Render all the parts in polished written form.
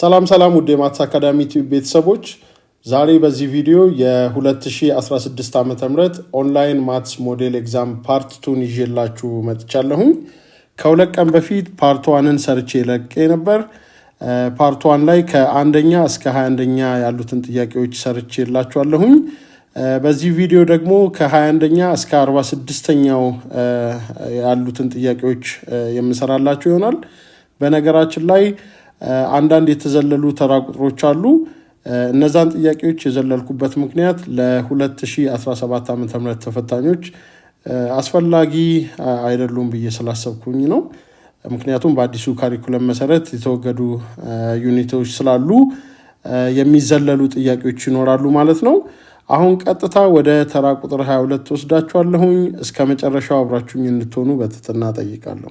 ሰላም ውድ የማትስ አካዳሚ ቲዩብ ቤተሰቦች ዛሬ በዚህ ቪዲዮ የ2016 ዓመተ ምህረት ኦንላይን ማትስ ሞዴል ኤግዛም ፓርት 2 ይዤላችሁ መጥቻለሁኝ። ከሁለት ቀን በፊት ፓርት 1ን ሰርቼ ለቄ ነበር። ፓርት 1 ላይ ከአንደኛ እስከ 21ኛ ያሉትን ጥያቄዎች ሰርቼላችኋለሁኝ። በዚህ ቪዲዮ ደግሞ ከ21ኛ እስከ 46ኛው ያሉትን ጥያቄዎች የምሰራላችሁ ይሆናል። በነገራችን ላይ አንዳንድ የተዘለሉ ተራ ቁጥሮች አሉ። እነዛን ጥያቄዎች የዘለልኩበት ምክንያት ለ2017 ዓመተ ምህረት ተፈታኞች አስፈላጊ አይደሉም ብዬ ስላሰብኩኝ ነው። ምክንያቱም በአዲሱ ካሪኩለም መሰረት የተወገዱ ዩኒቶች ስላሉ የሚዘለሉ ጥያቄዎች ይኖራሉ ማለት ነው። አሁን ቀጥታ ወደ ተራ ቁጥር 22 ወስዳችኋለሁኝ። እስከ መጨረሻው አብራችሁኝ እንድትሆኑ በትህትና ጠይቃለሁ።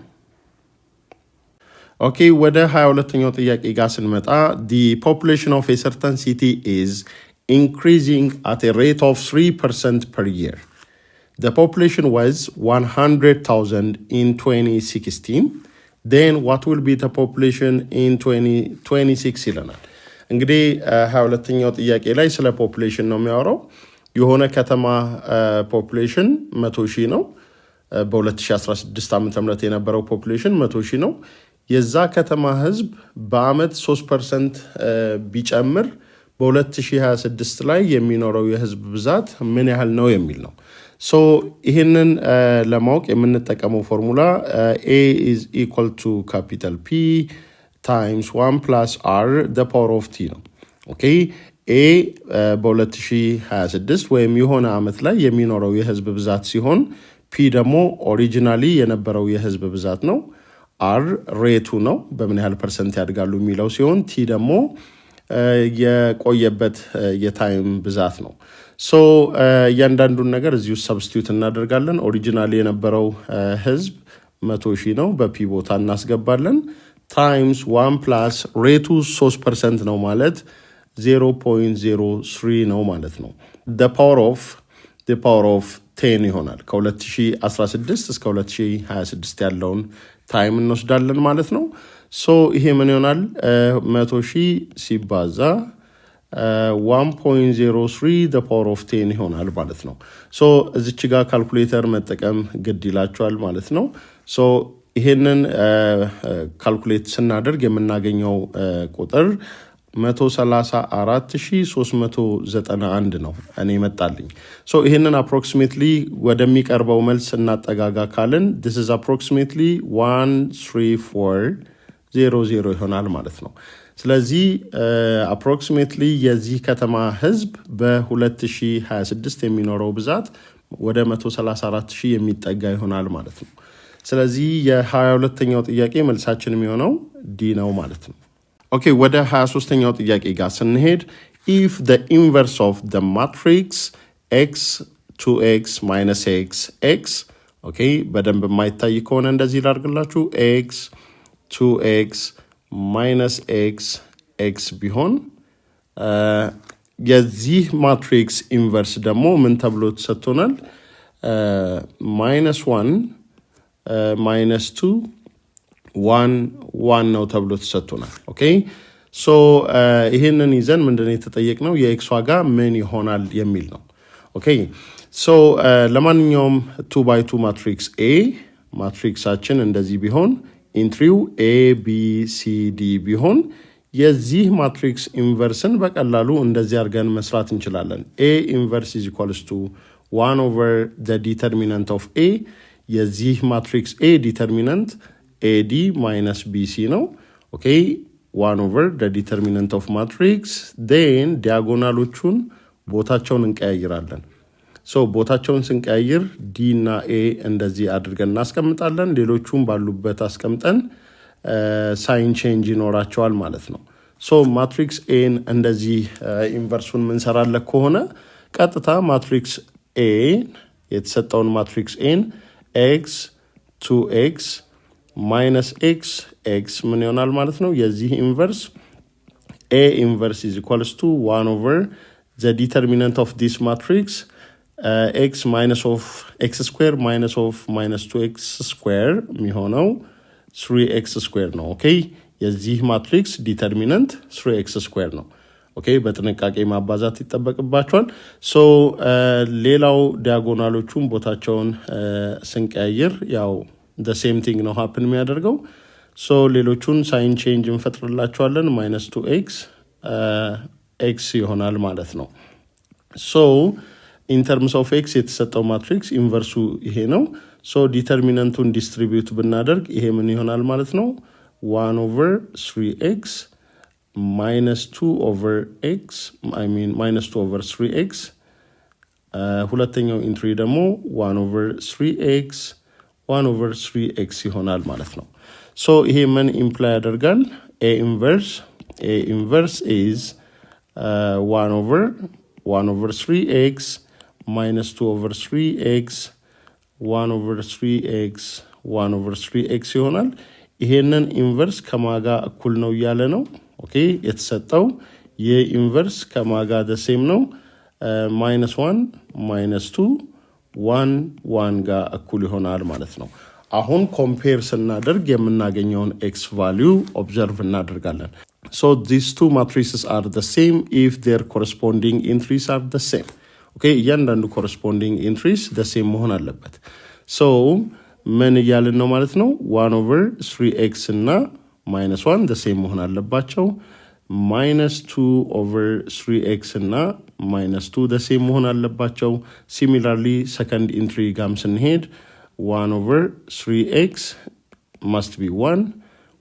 Okay, ወደ 22ኛው ጥያቄ ጋር ስንመጣ the population of a certain city is increasing at a rate of 3% per year. The population was 100,000 in 2016. Then what will be the population in 2026 ይለናል። እንግዲህ 22ኛው ጥያቄ ላይ ስለ ፖፑሌሽን ነው የሚያወራው። የሆነ ከተማ ፖፑሌሽን 100,000 ነው። በ2016 ዓ.ም የነበረው ፖፑሌሽን 100,000 ነው። የዛ ከተማ ህዝብ በአመት 3% ቢጨምር በ2026 ላይ የሚኖረው የህዝብ ብዛት ምን ያህል ነው የሚል ነው። ሶ ይሄንን ለማወቅ የምንጠቀመው ፎርሙላ A is equal to capital P times 1 plus R the power of T ነው። ኦኬ A በ2026 ወይም የሆነ አመት ላይ የሚኖረው የህዝብ ብዛት ሲሆን P ደግሞ ኦሪጂናሊ የነበረው የህዝብ ብዛት ነው። አር ሬቱ ነው በምን ያህል ፐርሰንት ያድጋሉ የሚለው ሲሆን ቲ ደግሞ የቆየበት የታይም ብዛት ነው። ሶ እያንዳንዱን ነገር እዚሁ ሰብስቲዩት እናደርጋለን። ኦሪጂናሊ የነበረው ህዝብ 100,000 ነው። በፒ ቦታ እናስገባለን። ታይምስ 1 ፕላስ ሬቱ 3% ነው ማለት 0.03 ነው ማለት ነው። the power of 10 ይሆናል። ከ2016 እስከ 2026 ያለውን ታይም እንወስዳለን ማለት ነው። ሶ ይሄ ምን ይሆናል? 100,000 ሲባዛ 1.03 the power of 10 ይሆናል ማለት ነው። ሶ እዚች ጋር ካልኩሌተር መጠቀም ግድ ይላችኋል ማለት ነው። ሶ ይሄንን ካልኩሌት ስናደርግ የምናገኘው ቁጥር 134,391 ነው እኔ መጣልኝ። ሶ ይሄንን አፕሮክሲሜትሊ ወደሚቀርበው መልስ እናጠጋጋ ካልን this is approximately 13400 ይሆናል ማለት ነው። ስለዚህ አፕሮክሲሜትሊ የዚህ ከተማ ህዝብ በ2026 የሚኖረው ብዛት ወደ 134,000 የሚጠጋ ይሆናል ማለት ነው። ስለዚህ የ22ኛው ጥያቄ መልሳችን የሚሆነው ዲ ነው ማለት ነው። ኦኬ ወደ 23ኛው ጥያቄ ጋር ስንሄድ if the inverse of the matrix x 2x minus x ኦኬ በደንብ የማይታይ ከሆነ እንደዚህ ላድርግላችሁ x 2x minus x ቢሆን የዚህ ማትሪክስ ኢንቨርስ ደግሞ ምን ተብሎ ተሰጥቶናል? -1 -2 1 ነው ተብሎ ተሰጥቶናል። ኦኬ ሶ ይሄንን ይዘን ምንድነው የተጠየቅነው? የኤክስ ዋጋ ምን ይሆናል የሚል ነው። ኦኬ ሶ ለማንኛውም 2 by 2 ማትሪክስ A ማትሪክሳችን እንደዚህ ቢሆን ኢንትሪው A B C D ቢሆን የዚህ ማትሪክስ ኢንቨርስን በቀላሉ እንደዚህ አድርገን መስራት እንችላለን። A inverse is equals to 1 over the determinant of A የዚህ ማትሪክስ A ዲተርሚናንት AD minus BC ነው። ኦኬ 1 over the determinant of matrix then ዲያጎናሎቹን ቦታቸውን እንቀያይራለን። ሶ ቦታቸውን ስንቀያይር D እና A እንደዚህ አድርገን እናስቀምጣለን። ሌሎቹም ባሉበት አስቀምጠን ሳይን ቼንጅ ይኖራቸዋል ማለት ነው። ሶ ማትሪክስ A እንደዚህ ኢንቨርሱን ምንሰራለን ከሆነ ቀጥታ ማትሪክስ A የተሰጠውን ማትሪክስ A x 2x minus x ምን ይሆናል ማለት ነው? የዚህ ኢንቨርስ A inverse is equals to 1 over the determinant of this matrix x minus of x square minus of minus 2x square የሚሆነው 3x square ነው። ኦኬ የዚህ ማትሪክስ ዲተርሚናንት 3x ስኩዌር ነው። ኦኬ በጥንቃቄ ማባዛት ይጠበቅባቸዋል። ሶ ሌላው ዲያጎናሎቹን ቦታቸውን ስንቀያየር ያው the same thing ነው happen የሚያደርገው። ሶ ሌሎቹን ሳይን ቼንጅ እንፈጥርላቸዋለን -2x x ይሆናል ማለት ነው። ሶ in terms of x የተሰጠው ማትሪክስ ኢንቨርሱ ይሄ ነው። ሶ ዲተርሚናንቱን ዲስትሪቢዩት ብናደርግ ይሄ ምን ይሆናል ማለት ነው 1/3x -2/x -2/3x ሁለተኛው ኢንትሪ ደግሞ 1/3x 1/3x ይሆናል ማለት ነው። ሶ ይሄ ምን ኢምፕላይ ያደርጋል a inverse is 1/3x -2/3x 1/3x 1/3x ይሆናል። ይሄንን ኢንቨርስ ከማጋ እኩል ነው እያለ ነው። ኦኬ የተሰጠው የኢንቨርስ ከማጋ ደሴም ነው -1 -2 1 1 ጋር እኩል ይሆናል ማለት ነው። አሁን ኮምፔር ስናደርግ የምናገኘውን x value ኦብዘርቭ እናደርጋለን። So these two matrices are the same if their corresponding entries are the same. Okay እያንዳንዱ corresponding entries the same መሆን አለበት። So ምን እያልን ነው ማለት ነው 1/3x እና -1 the same መሆን አለባቸው። -2/3x እና -2 the same መሆን አለባቸው። Similarly second entry ጋም ስንሄድ 1/3x must be 1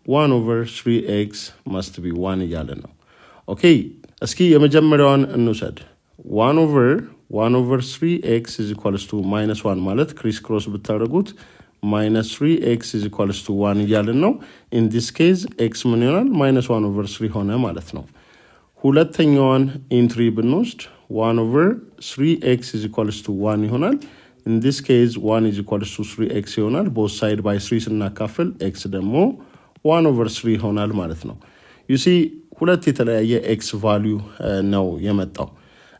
1/3x must be 1 እያልን ነው። ኦኬ እስኪ የመጀመሪያውን እንውሰድ 1/3x is equals to -1 ማለት ክሪስ ክሮስ ብታደርጉት -3x is equals to 1 እያልን ነው። in this case x ምን ይሆናል -1/3 ሆነ ማለት ነው። ሁለተኛውን ኢንትሪ ብንወስድ 1/3x is equals to 1 ይሆናል። in this case 1 is equals to 3x ይሆናል። both side by 3 ስናካፍል x ደግሞ 1/3 ይሆናል ማለት ነው። you see ሁለት የተለያየ x value ነው የመጣው።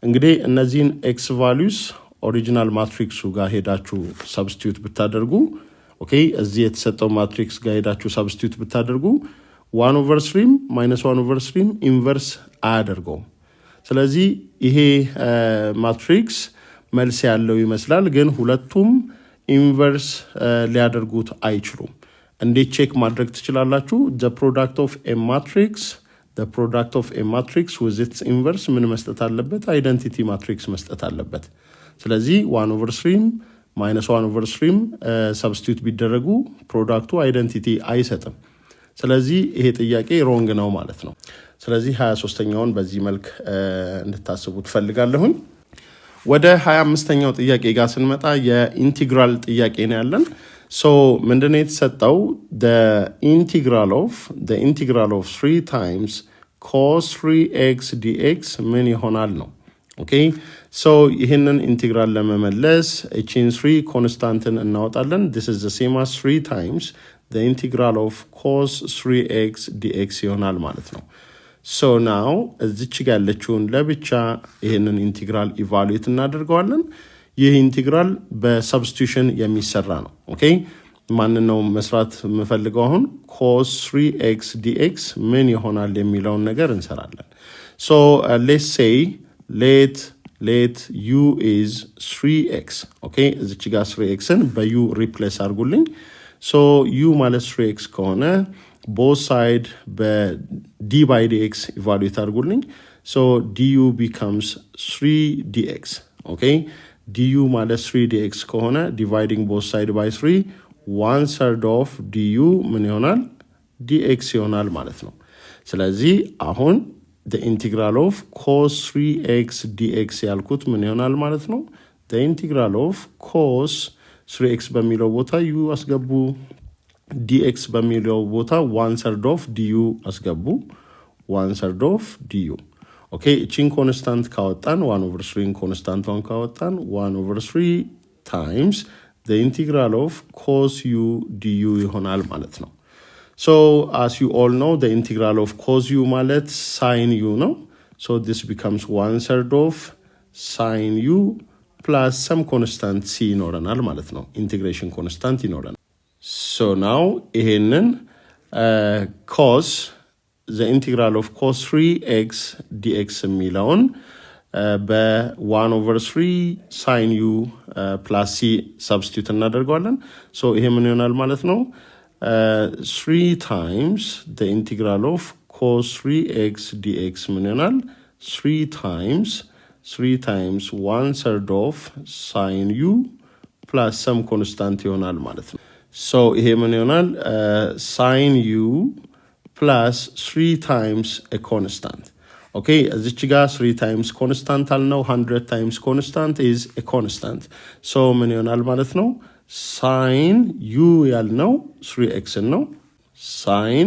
እንግዲህ እነዚህን x values ኦሪጂናል ማትሪክሱ ጋር ሄዳችሁ ሰብስቲዩት ብታደርጉ ኦኬ እዚህ የተሰጠው ማትሪክስ ጋር ሄዳችሁ ሰብስቲዩት ብታደርጉ 1/3 -1/3 ኢንቨርስ አያደርገውም። ስለዚህ ይሄ ማትሪክስ መልስ ያለው ይመስላል፣ ግን ሁለቱም ኢንቨርስ ሊያደርጉት አይችሉም። እንዴት ቼክ ማድረግ ትችላላችሁ? the product of a matrix with its inverse ምን መስጠት አለበት? አይደንቲቲ ማትሪክስ መስጠት አለበት። ስለዚህ 1/3 -1/3 ሰብስቲዩት ቢደረጉ ፕሮዳክቱ አይደንቲቲ አይሰጥም። ስለዚህ ይሄ ጥያቄ ሮንግ ነው ማለት ነው። ስለዚህ 23ኛውን በዚህ መልክ እንድታስቡ ትፈልጋለሁኝ። ወደ 25ኛው ጥያቄ ጋር ስንመጣ የኢንቲግራል ጥያቄ ነው ያለን። ሶ ምንድነው የተሰጠው the integral of 3 times cos 3x dx ምን ይሆናል ነው። ኦኬ ሶ ይሄንን ኢንቲግራል ለመመለስ እቺን 3 ኮንስታንትን እናወጣለን። this is the same as 3 times the integral of cos 3x dx ይሆናል ማለት ነው። so now እዚች ጋር ያለችውን ለብቻ ይሄንን ኢንቲግራል ኢቫሉዌት እናደርገዋለን። ይህ ኢንቲግራል በሰብስቲቱሽን የሚሰራ ነው። ኦኬ ማን ነው መስራት የምፈልገው? አሁን cos 3x dx ምን ይሆናል የሚለውን ነገር እንሰራለን። so let's say let u is 3x ኦኬ እዚች ጋር 3xን በu ሪፕሌስ አድርጉልኝ። so u ማለት 3x ከሆነ both side በd by dx ኢቫሉዌት አድርጉልኝ። so du becomes 3dx ኦኬ du ማለት 3dx ከሆነ dividing both side by 3 1/3 of du ምን ይሆናል dx ይሆናል ማለት ነው። ስለዚህ አሁን the integral of cos 3x dx ያልኩት ምን ይሆናል ማለት ነው? the integral of cos 3x በሚለው ቦታ u አስገቡ፣ dx በሚለው ቦታ 1/3 of du አስገቡ፣ 1/3 of du ኦኬ እቺን ኮንስታንት ካወጣን 1/3 ኮንስታንቷን ካወጣን 1/3 times the integral of cos u du ይሆናል ማለት ነው። so as you all know the integral of cos u ማለት sin u ነው። so this becomes 1/3 of sin u plus some constant c ይኖረናል ማለት ነው። integration constant ይኖረናል። so now ይሄንን cos the integral of cos 3x dx የሚለውን በ1 over 3 sin u plus c substitute እናደርገዋለን so ይሄ ምን ይሆናል ማለት ነው 3 times the integral of cos 3x dx ምን ይሆናል 3 times 1/3 of sin u plus some constant ይሆናል ማለት ነው so ይሄ ምን ይሆናል sin u plus 3 times a constant okay እዚች ጋር 3 times constant አልነው 100 times constant is a constant so ምን ይሆናል ማለት ነው sin u ያልነው 3x ነው sin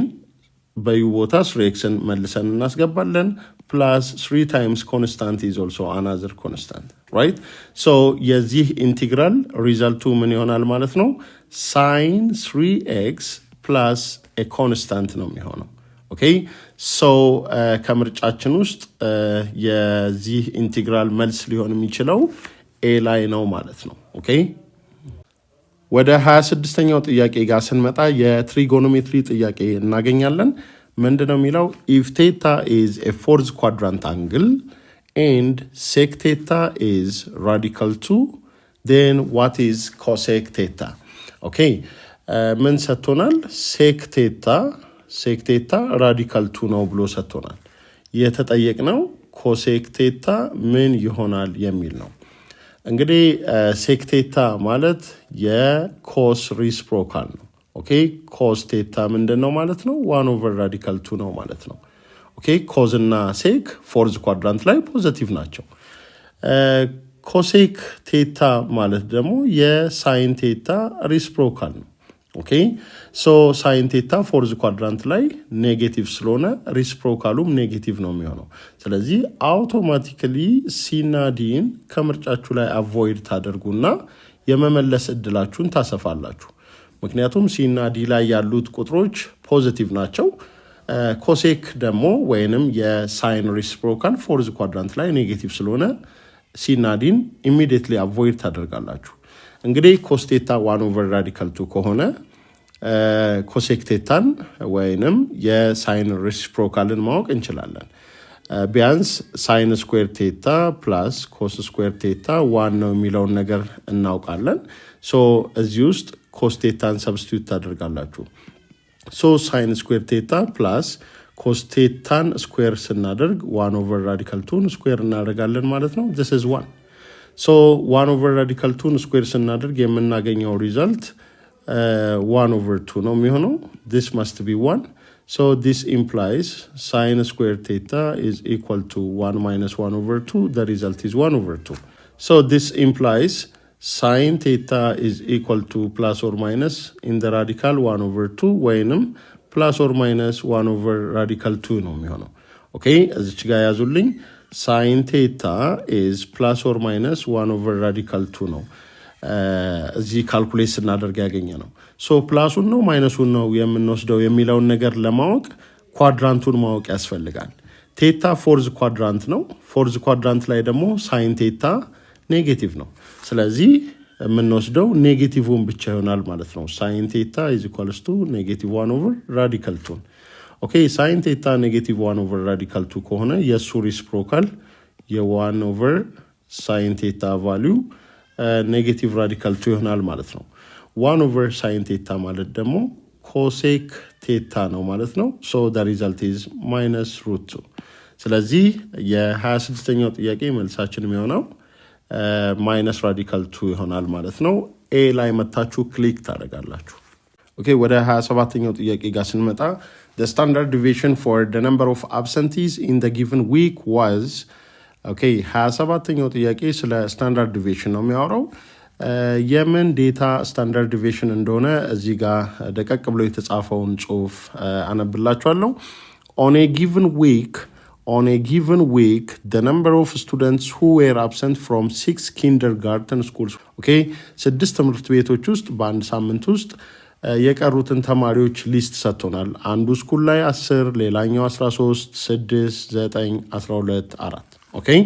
በዩ ቦታ 3x መልሰን እናስገባለን plus 3 times constant is also another constant right so የዚህ integral result ምን ይሆናል ማለት ነው sin 3x plus a constant ነው የሚሆነው okay so ከምርጫችን ውስጥ የዚህ ኢንቲግራል መልስ ሊሆን የሚችለው a ላይ ነው ማለት ነው okay ወደ 26ኛው ጥያቄ ጋር ስንመጣ የትሪጎኖሜትሪ ጥያቄ እናገኛለን ምንድነው የሚለው if theta is a fourth quadrant angle and sec theta is radical 2 then what is cosec theta okay ምን ሰጥቶናል sec theta radical 2 ነው ብሎ ሰጥቶናል የተጠየቅነው cosec theta ምን ይሆናል የሚል ነው እንግዲህ sec theta ማለት የcos reciprocal ነው okay cos theta ምንድነው ማለት ነው 1 over radical 2 ነው ማለት ነው okay cos እና sec fourth quadrant ላይ ፖዚቲቭ ናቸው cosec theta ማለት ደግሞ የsin theta reciprocal ነው okay so sin theta fourth quadrant ላይ ኔጌቲቭ ስለሆነ reciprocalum ኔጌቲቭ ነው የሚሆነው ስለዚህ automatically c እና d ከምርጫችሁ ላይ avoid ታደርጉና የመመለስ እድላችሁን ታሰፋላችሁ ምክንያቱም c እና d ላይ ያሉት ቁጥሮች ፖዚቲቭ ናቸው cosec ደግሞ ወይንም የsin reciprocal fourth quadrant ላይ ኔጌቲቭ ስለሆነ c እና d immediately avoid ታደርጋላችሁ እንግዲህ cos theta 1 over radical 2 ከሆነ cosec theta ወይንም የsin reciprocalን ማወቅ እንችላለን ቢያንስ sin square theta plus cos square theta 1 ነው የሚለውን ነገር እናውቃለን so እዚህ ውስጥ cos theta substitute ታደርጋላችሁ so sin square theta plus cos theta square ስናደርግ 1 over radical 2 square እናደርጋለን ማለት ነው this is 1 so 1 over radical 2 square ስናደርግ የምናገኘው result 1 over 2 ነው የሚሆነው this must be 1 so this implies sin square theta is equal to 1 minus 1 over 2 the result is 1 over 2 so this implies sin theta is equal to plus or minus in the radical 1 over 2 ወይንም plus or minus 1 over radical 2 ነው የሚሆነው okay እዚች ጋር ያዙልኝ sin theta is plus or minus 1 over radical 2 ነው እዚህ ካልኩሌት ስናደርግ ያገኘነው so ፕላሱን ነው ማይነሱን ነው የምንወስደው የሚለውን ነገር ለማወቅ ኳድራንቱን ማወቅ ያስፈልጋል theta fourth quadrant ነው fourth quadrant ላይ ደግሞ sin theta ኔጌቲቭ ነው ስለዚህ የምንወስደው ኔጌቲቭውን ብቻ ይሆናል ማለት ነው sin theta is equals to negative 1 over radical 2 okay sin theta negative 1 over radical 2 ከሆነ የሱ reciprocal የ1 over sin theta value negative radical 2 ይሆናል ማለት ነው 1 over sin theta ማለት ደግሞ cosec theta ነው ማለት ነው so the result is minus root 2 ስለዚህ የ26ኛው ጥያቄ መልሳችን የሚሆነው minus radical 2 ይሆናል ማለት ነው a ላይ መታችሁ ክሊክ ታደርጋላችሁ okay ወደ 27ኛው ጥያቄ ጋር ስንመጣ the standard deviation for the number of absentees in the given week was okay 27ኛው ጥያቄ ስለ standard deviation ነው የሚያወራው የምን ዴታ standard deviation እንደሆነ እዚህ ጋር ደቀቅ ብሎ የተጻፈውን ጽሁፍ አነብላችኋለሁ on a given week the number of students who were absent from 6 kindergarten schools okay 6 ትምህርት ቤቶች ውስጥ በአንድ ሳምንት ውስጥ የቀሩትን ተማሪዎች ሊስት ሰጥቶናል አንዱ ስኩል ላይ 10 ሌላኛው 13 6 9 12 4 okay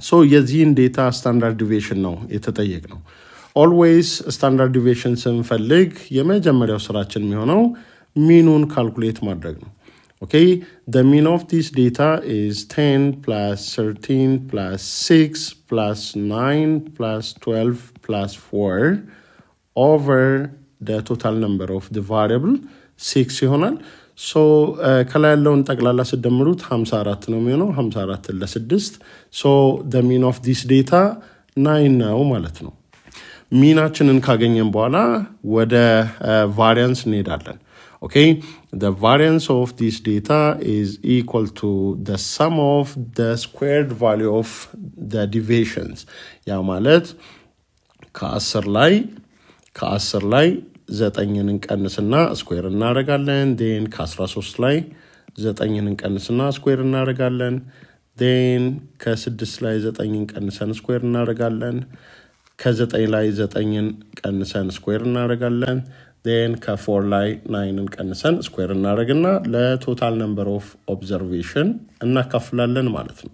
so የዚህን ዴታ ስታንዳርድ ዲቪዬሽን ነው የተጠየቅነው always ስታንዳርድ ዲቪዬሽን ስንፈልግ የመጀመሪያው ስራችን የሚሆነው ሚኑን ካልኩሌት ማድረግ ነው Okay, the mean of this data is 10 plus 13 plus 6 plus 9 plus 12 plus 4 over the total number of the variable 6 ይሆናል። so ከላይ ያለውን ጠቅላላ ሲደምሩት 54 ነው የሚሆነው 54 ለ6 so the mean of this data 9 ነው ማለት ነው። ሚናችንን ካገኘን በኋላ ወደ variance እንሄዳለን። Okay, the variance of this data is equal to the sum of the squared value of the deviations. ያ ማለት ከ10 ላይ 9ን እንቀንስና ስኩዌር እናደርጋለን then ከ13 ላይ 9ን እንቀንስና ስኩዌር እናደርጋለን then ከ6 ላይ 9ን ቀንሰን ስኩዌር እናደርጋለን ከ9 ላይ 9ን ቀንሰን ስኩዌር እናደርጋለን then ከ4 ላይ 9ን ቀንሰን ስኩዌር እናደርግና ለቶታል ነምበር ኦፍ ኦብዘርቬሽን እናካፍላለን ማለት ነው።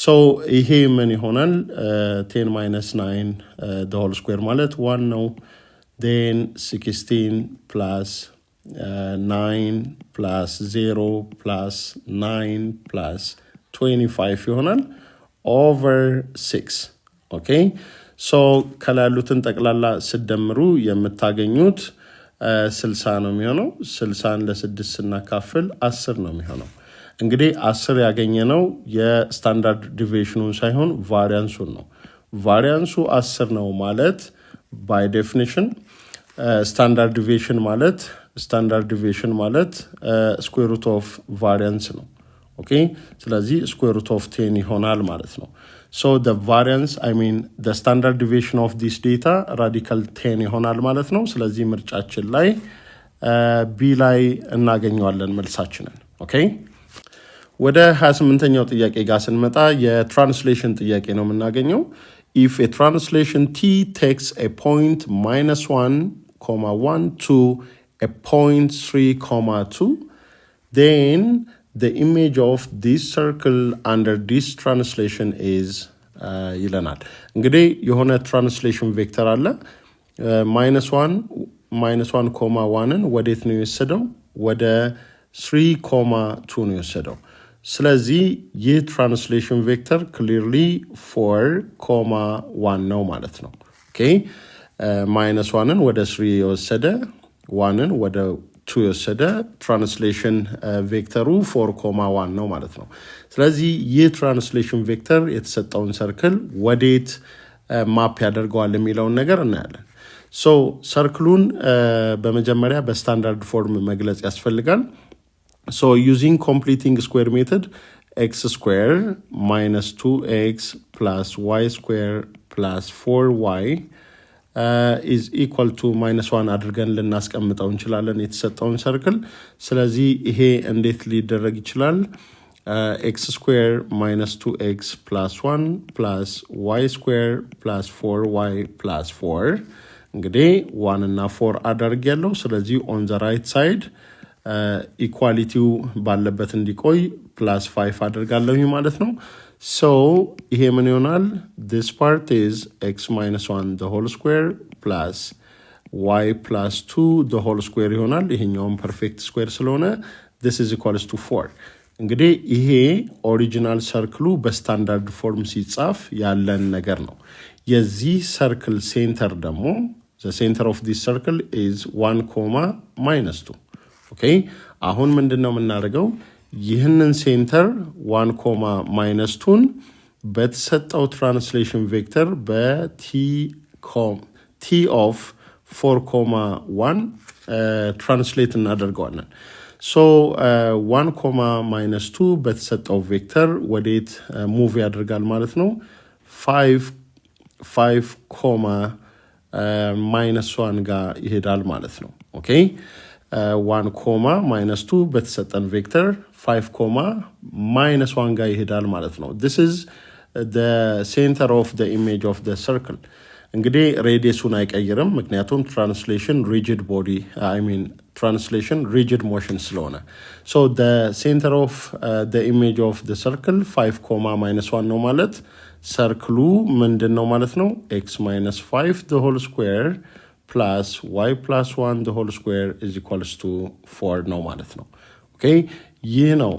so ይሄ ምን ይሆናል 10 minus 9 the whole square ማለት 1 ነው then 16 plus 9 plus 0 plus 9 plus 25 ይሆናል over 6 okay so ከላሉትን ጠቅላላ ሲደምሩ የምታገኙት 60 ነው የሚሆነው 60 ለ6 ስናካፍል 10 ነው የሚሆነው እንግዲህ 10 ያገኘነው የስታንዳርድ ዲቪዬሽኑን ሳይሆን ቫሪያንሱን ነው ቫሪያንሱ 10 ነው ማለት by definition standard deviation ማለት square root of variance ነው okay ስለዚህ square root of 10 ይሆናል ማለት ነው so the variance the standard deviation of this data radical 10 ይሆናል ማለት ነው ስለዚህ ምርጫችን ላይ b ላይ እናገኘዋለን መልሳችንን okay ወደ 28ኛው ጥያቄ ጋር ስንመጣ የትራንስሌሽን ጥያቄ ነው የምናገኘው if a translation t takes a point -1, 1 to a point 3, 2 then the image of this circle under this translation is ይለናል እንግዲህ የሆነ ትራንስሌሽን ቬክተር አለ -1 1ን ወዴት ነው የወሰደው ወደ 3, 2 ነው የወሰደው ስለዚህ ይህ ትራንስሌሽን ቬክተር clearly 4, 1 ነው ማለት ነው okay -1ን ወደ 3 የወሰደ 1ን ወደ 2 የወሰደ ትራንስሌሽን ቬክተሩ 4, 1 ነው ማለት ነው ስለዚህ ይህ ትራንስሌሽን ቬክተር የተሰጠውን ሰርክል ወዴት ማፕ ያደርገዋል የሚለውን ነገር እናያለን so ሰርክሉን በመጀመሪያ በስታንዳርድ ፎርም መግለጽ ያስፈልጋል so using completing square method x square minus 2x plus y square plus 4y is equal to -1 አድርገን ልናስቀምጠው እንችላለን የተሰጠውን ሰርክል ስለዚህ ይሄ እንዴት ሊደረግ ይችላል x square minus 2x plus 1 plus y square plus 4y plus 4 እንግዲህ 1 እና 4 አድርጌያለሁ ስለዚህ on the right side ኢኳሊቲው ባለበት እንዲቆይ +5 አድርጋለሁ ማለት ነው so ይሄ ምን ይሆናል this part is x minus 1 the whole square plus y plus 2 the whole square ይሆናል ይሄኛውም ፐርፌክት ስኩዌር ስለሆነ this is equals to 4 እንግዲህ ይሄ ኦሪጂናል ሰርክሉ በስታንዳርድ ፎርም ሲጻፍ ያለን ነገር ነው የዚህ ሰርክል ሴንተር ደግሞ the center of this circle is 1, -2 okay አሁን ምንድነው የምናደርገው ይህንን ሴንተር 1, -2ን በተሰጠው ትራንስሌሽን ቬክተር በt of 4, 1 ትራንስሌት እናደርገዋለን so 1, -2 በተሰጠው ቬክተር ወዴት ሙቭ ያደርጋል ማለት ነው 5, -1 ጋር ይሄዳል ማለት ነው okay 1, -2 በተሰጠን ቬክተር 5, -1 ጋር ይሄዳል ማለት ነው this is the center of the image of the circle እንግዲህ ሬዲየሱን አይቀይርም ምክንያቱም ትራንስሌሽን rigid motion ስለሆነ so the center of the image of the circle 5, -1 ነው ማለት ሰርክሉ ምንድነው ማለት ነው x minus 5 the whole square plus y plus 1 the whole square is equals to 4 ነው ማለት ነው okay ይህ ነው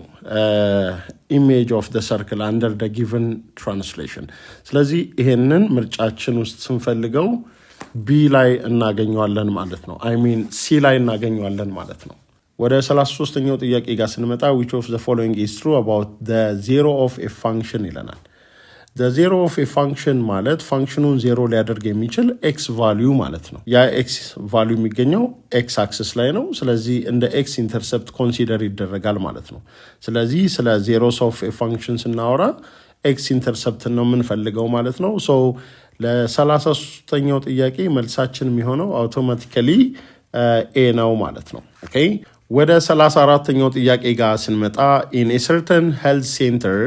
image of the circle under the given translation ስለዚህ ይሄንን ምርጫችን ውስጥ ስንፈልገው B ላይ እናገኘዋለን ማለት ነው I mean C ላይ እናገኘዋለን ማለት ነው ወደ 33ኛው ጥያቄ ጋር ስንመጣ which of the following is true about the zero of a function ይለናል the zero of a function ማለት ፋንክሽኑን ዜሮ ሊያደርግ የሚችል x value ማለት ነው ያ x value የሚገኘው x axis ላይ ነው ስለዚህ እንደ x intercept consider ይደረጋል ማለት ነው ስለዚህ ስለ zeros of a function ስናወራ x intercept ነው የምንፈልገው ማለት ነው so ለ33ኛው ጥያቄ መልሳችን የሚሆነው automatically a ነው ማለት ነው okay ወደ 34ኛው ጥያቄ ጋር ስንመጣ in a certain health center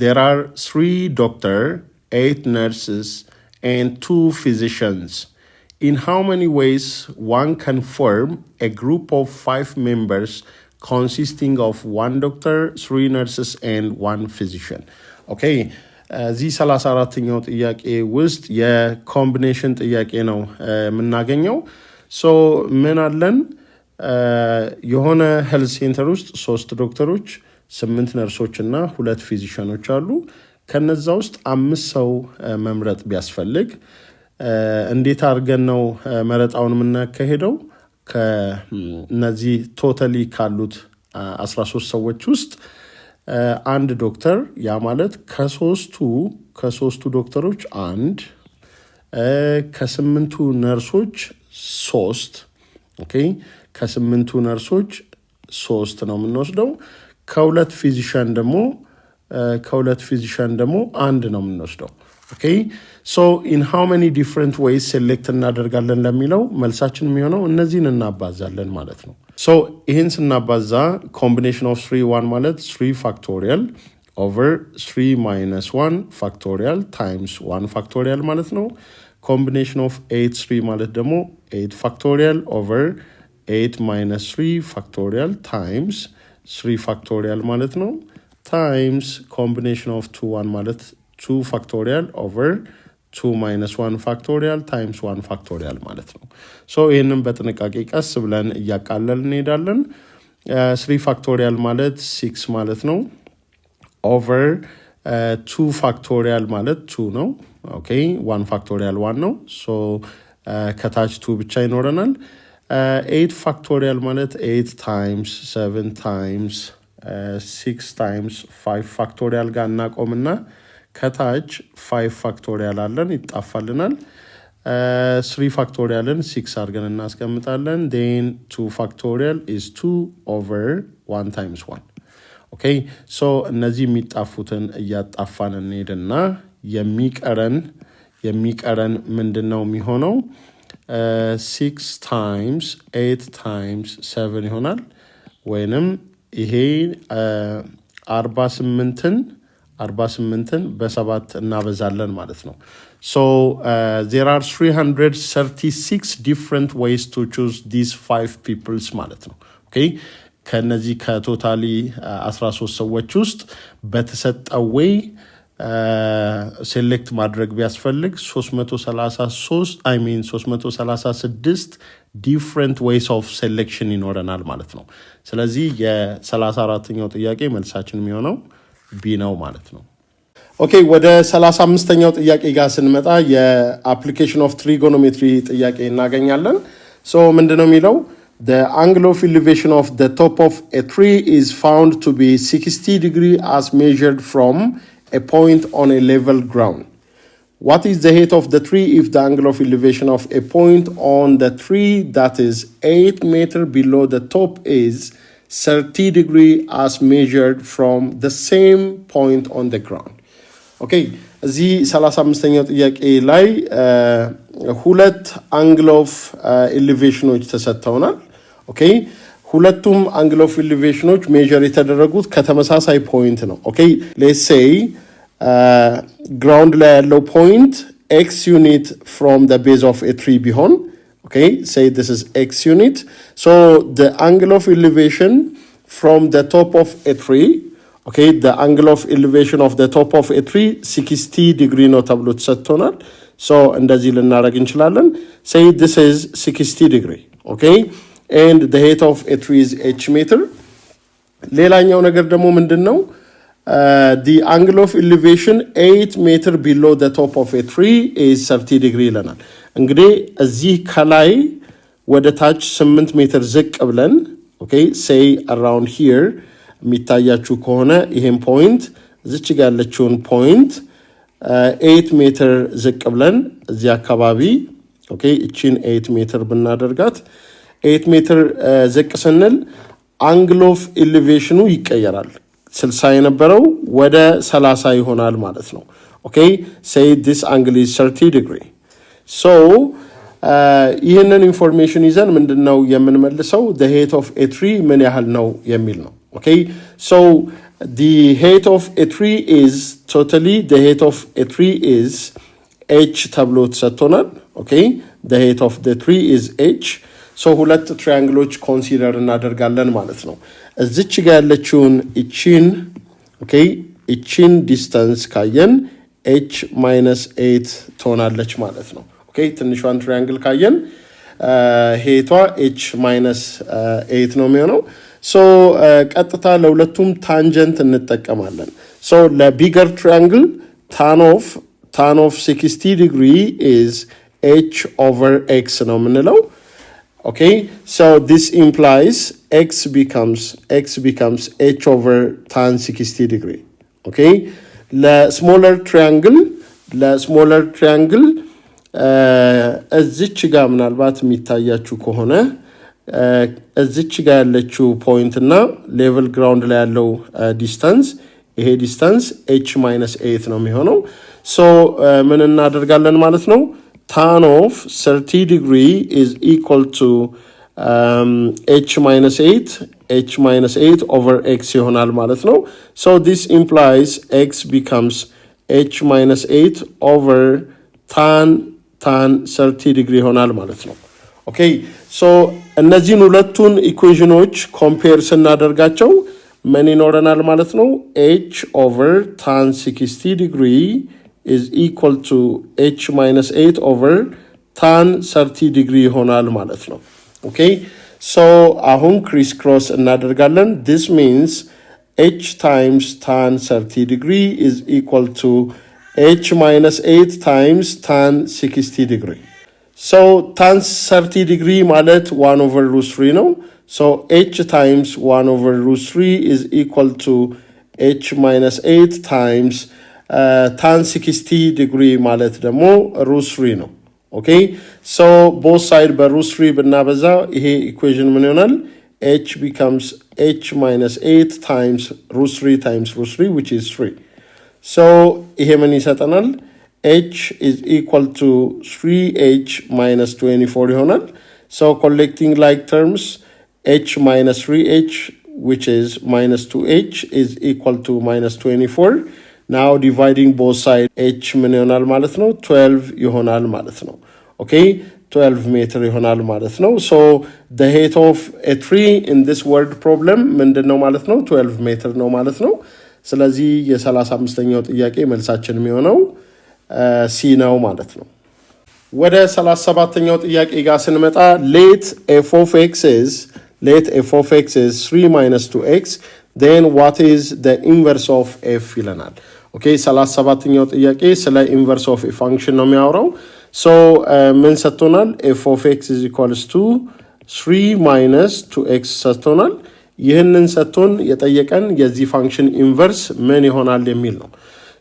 there are 3 doctors, 8 nurses, and 2 physicians. In how many ways one can form a group of 5 members consisting of 1 doctor, 3 nurses, and 1 physician? Okay, እዚህ 34ኛው ጥያቄ ውስጥ የኮምቢኔሽን ጥያቄ ነው የምናገኘው ሶ ምን አለን የሆነ ሄልዝ ሴንተር ውስጥ 3 ዶክተሮች 8 ነርሶች እና 2 ፊዚሽያኖች አሉ ከነዛ ውስጥ 5 ሰው መምረጥ ቢያስፈልግ እንዴት አድርገን ነው መረጣውን የምናካሄደው ከነዚህ ቶታሊ ካሉት 13 ሰዎች ውስጥ አንድ ዶክተር ያ ማለት ከሶስቱ ዶክተሮች አንድ ከ8ቱ ነርሶች 3 ኦኬ ከ8ቱ ነርሶች 3 ነው የምንወስደው ከሁለት ፊዚሽያን ደግሞ አንድ ነው የምንወስደው ኦኬ ሶ ኢን ሃው many different ways select እናደርጋለን ለሚለው መልሳችን የሚሆነው እነዚህን እናባዛለን ማለት ነው ሶ ይሄን ስናባዛ combination of 3 1 ማለት 3 factorial over 3 minus 1 factorial times 1 factorial ማለት ነው combination of 8 3 ማለት ደግሞ 8 factorial over 8 minus 3 factorial times 3 factorial ማለት ነው times combination of 2 1 ማለት 2 factorial over 2 minus 1 factorial times 1 factorial ማለት ነው so ይሄንን በጥንቃቄ ቀስ ብለን እያቃለልን እንሄዳለን 3 factorial ማለት 6 ማለት ነው over 2 factorial ማለት 2 ነው okay 1 factorial 1 ነው so ከታች 2 ብቻ ይኖረናል 8 factorial ማለት 8 times 7 times 6 times 5 factorial ጋር እናቆምና ከታች 5 factorial አለን ይጣፋልናል 3 factorialን 6 አድርገን እናስቀምጣለን then 2 factorial is 2 over 1 times 1 okay so እነዚህ የሚጣፉትን እያጣፋን እንሄድና የሚቀረን ምንድነው የሚሆነው 6 times 8 times 7 ይሆናል ወይንም ይሄ 48ን በ7 እናበዛለን ማለት ነው so there are 336 different ways to choose these 5 peoples ማለት ነው okay ከነዚህ ከቶታሊ 13 ሰዎች ውስጥ በተሰጠው way ሴሌክት ማድረግ ቢያስፈልግ 336 different ways of selection ይኖረናል ማለት ነው ስለዚህ የ34ኛው ጥያቄ መልሳችን የሚሆነው B ነው ማለት ነው ኦኬ ወደ 35ኛው ጥያቄ ጋር ስንመጣ የapplication of trigonometry ጥያቄ እናገኛለን so ምንድነው የሚለው the angle of elevation of the top of a tree is found to be 60 degrees as measured from a point on a level ground. What is the height of the tree if the angle of elevation of a point on the tree that is 8 meters below the top is 30 degrees as measured from the same point on the ground? Okay, እዚህ 35ኛው ጥያቄ ላይ ሁለት angle of elevationዎች ተሰጥተውናል. Okay, ሁለቱም angle of elevationዎች measure የተደረጉት ከተመሳሳይ point ነው. Okay, let's say ground ላይ ያለው point x unit from the base of a tree ቢሆን okay say this is x unit so the angle of elevation from the top of a tree okay the angle of elevation of the top of a tree 60 degree ነው ተብሎ ተሰጥቶናል so እንደዚህ ልናደርግ እንችላለን say this is 60 degree okay and the height of a tree is h meter ሌላኛው ነገር ደግሞ ምንድነው the angle of elevation 8 meter below the top of a tree is 30 degree ይለናል እንግዲህ እዚህ ከላይ ወደ ታች 8 ሜትር ዝቅ ብለን okay say around here የሚታያችሁ ከሆነ ይሄን ፖይንት እዚች ጋር ያለችውን ፖይንት 8 ሜትር ዝቅ ብለን እዚህ አካባቢ okay እቺን 8 ሜትር ብናደርጋት 8 ሜትር ዝቅ ስንል angle of elevation ይቀየራል 60 የነበረው ወደ 30 ይሆናል ማለት ነው okay say this angle is 30 degree so ይሄንን ኢንፎርሜሽን ይዘን ምንድነው የምንመልሰው the height of a tree ምን ያህል ነው የሚል ነው okay so the height of a tree is totally the height of a tree is h ተብሎ ተሰጥቶናል okay the height of the tree is h so ሁለት ትራያንግሎች ኮንሲደር እናደርጋለን ማለት ነው እዚች ጋር ያለችውን እቺን okay እቺን ዲስታንስ ካየን h - 8 ትሆናለች ማለት ነው okay ትንሿን ትራያንግል ካየን ሄቷ h - 8 ነው የሚሆነው so ቀጥታ ለሁለቱም ታንጀንት እንጠቀማለን so ለቢገር ትራያንግል tan of 60 degree is h over x ነው የምንለው okay so this implies x becomes h over tan 60 degree okay la smaller triangle እዚች ጋር ምናልባት የሚታያችሁ ከሆነ እዚች ጋር ያለችው ፖይንት እና ሌቨል ግራውንድ ላይ ያለው ዲስታንስ ይሄ ዲስታንስ h - 8 ነው የሚሆነው so ምን እናደርጋለን ማለት ነው tan of 30 degree is equal to h - 8 over x ይሆናል ማለት ነው so this implies x becomes h - 8 over tan 30 degree ይሆናል ማለት ነው okay so እነዚህን ሁለቱን ኢኩዌሽኖች ኮምፔር ስናደርጋቸው ምን ይኖረናል ማለት ነው h over tan 60 degree is equal to h - 8 over tan 30 degree ይሆናል ማለት ነው okay so አሁን ክሪስ ክሮስ እናደርጋለን this means h times tan 30 degree is equal to h - 8 times tan 60 degree so tan 30 degree ማለት 1 over root 3 ነው so h times 1 over root 3 is equal to h - 8 times tan 60 degree ማለት ደግሞ root 3 ነው okay so both side በroot 3 ብናበዛ ይሄ ኢኩዌሽን ምን ይሆናል h becomes h - 8 times root 3 times root 3 which is 3 so ይሄ ምን ይሰጠናል h is equal to 3h - 24 ይሆናል so collecting like terms h - 3h which is -2h is equal to -24 now dividing both sides h ምን ይሆናል ማለት ነው 12 ይሆናል ማለት ነው okay 12 ሜትር ይሆናል ማለት ነው so the height of a tree in this word problem ምንድነው ማለት ነው 12 ሜትር ነው ማለት ነው ስለዚህ የ35ኛው ጥያቄ መልሳችን የሚሆነው c ነው ማለት ነው ወደ 37ኛው ጥያቄ ጋር ስንመጣ let f of x is 3 minus 2x then what is the inverse of f ይለናል okay 37ኛው ጥያቄ ስለ inverse of a function ነው የሚያወራው so ምን ሰጥቶናል f of x is equals to 3 minus 2x ሰጥቶናል ይህንን ሰጥቶን የጠየቀን የዚህ ፋንክሽን ኢንቨርስ ምን ይሆናል የሚል ነው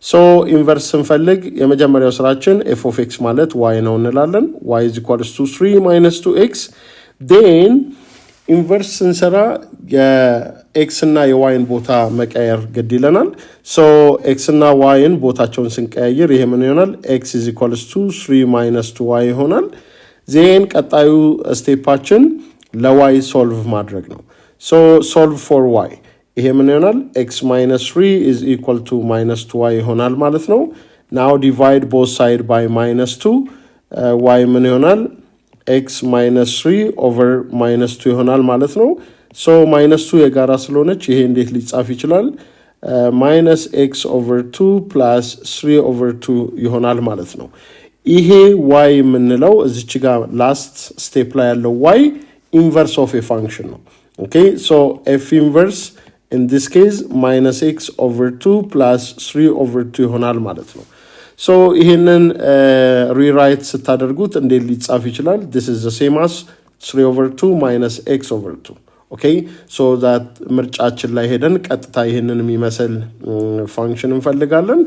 so inverse ስንፈልግ የመጀመሪያው ስራችን f of x ማለት y ነው እንላለን y is equals to 3 minus 2x then ኢንቨርስ ስንሰራ የx እና የyን ቦታ መቀየር ግድ ይለናል so x እና yን ቦታቸውን ስንቀያየር ይሄ ምን ይሆናል x is equals to 3 minus 2y ይሆናል then ቀጣዩ ስቴፓችን ለy ሶልቭ ማድረግ ነው so solve for y ይሄ ምን ይሆናል x minus 3 is equal to minus 2y ይሆናል ማለት ነው now divide both side by minus 2 y ምን ይሆናል x minus 3 over minus 2 ይሆናል ማለት ነው so minus 2 የጋራ ስለሆነች ይሄ እንዴት ሊጻፍ ይችላል minus x over 2 plus 3 over 2 ይሆናል ማለት ነው ይሄ y የምንለው እዚች ጋር last step ላይ ያለው y inverse of a function ነው okay so f inverse in this case minus x over 2 plus 3 over 2 ይሆናል ማለት ነው so ይሄንን rewrite ስታደርጉት እንዴት ሊጻፍ ይችላል this is the same as 3 over 2 minus x over 2 okay so that ምርጫችን ላይ ሄደን ቀጥታ ይሄንን የሚመስል ፋንክሽን እንፈልጋለን